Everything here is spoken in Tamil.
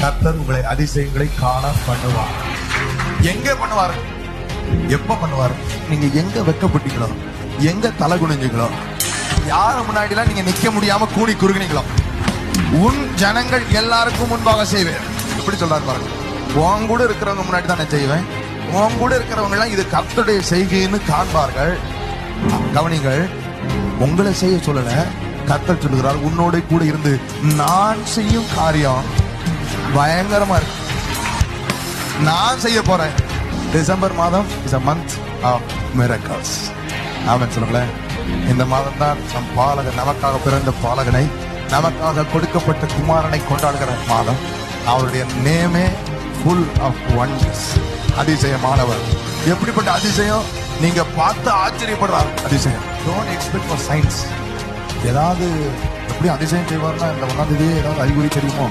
கர்த்தர் உங்களை அதிசயங்களை காண பண்ணுவார். எங்க பண்ணுவார்? எப்ப பண்ணுவார்? நீங்க எங்க வெட்கப்பட்டீங்களோ, எங்க தலை குனிஞ்சீங்களோ, யாரு முன்னாடி எல்லாம் நீங்க நிக்க முடியாம கூனி குறுகினீங்களோ, உன் ஜனங்கள் எல்லாருக்கும் முன்பாக செய்வேன். எப்படி சொல்றாரு பாருங்க. உன் கூட இருக்கிறவங்க முன்னாடி தான் நான் செய்வேன். உன் கூட இருக்கிறவங்க எல்லாம் இது கர்த்தருடைய செய்கைன்னு காண்பார்கள். கவனிங்கள், உங்களை செய்ய சொல்லல, கர்த்தர் சொல்லுகிறார் உன்னோட கூட இருந்து நான் செய்யும் காரியம் பயங்கரமா இருக்கு. நான் செய்ய போறேன். டிசம்பர் மாதம் is a month of miracles. ஆமென் சொல்லுங்களேன். இந்த மாதம் தான் நம் பாலகன், நமக்காக பிறந்த பாலகனை, நமக்காக கொடுக்கப்பட்ட குமாரனை கொண்டாடுகிற மாதம். அவருடைய நேமே full of wonders. அதிசயமானவர். எப்படிப்பட்ட அதிசயம்? நீங்க பார்த்து ஆச்சரியப்படுற அதிசயம். Don't expect for signs. ஏதாவது எப்படி அதிசயம் செய்வார்னா இந்த 1ஆம் தேதி ஏதாவது அறிகுறி தெரியுமோ?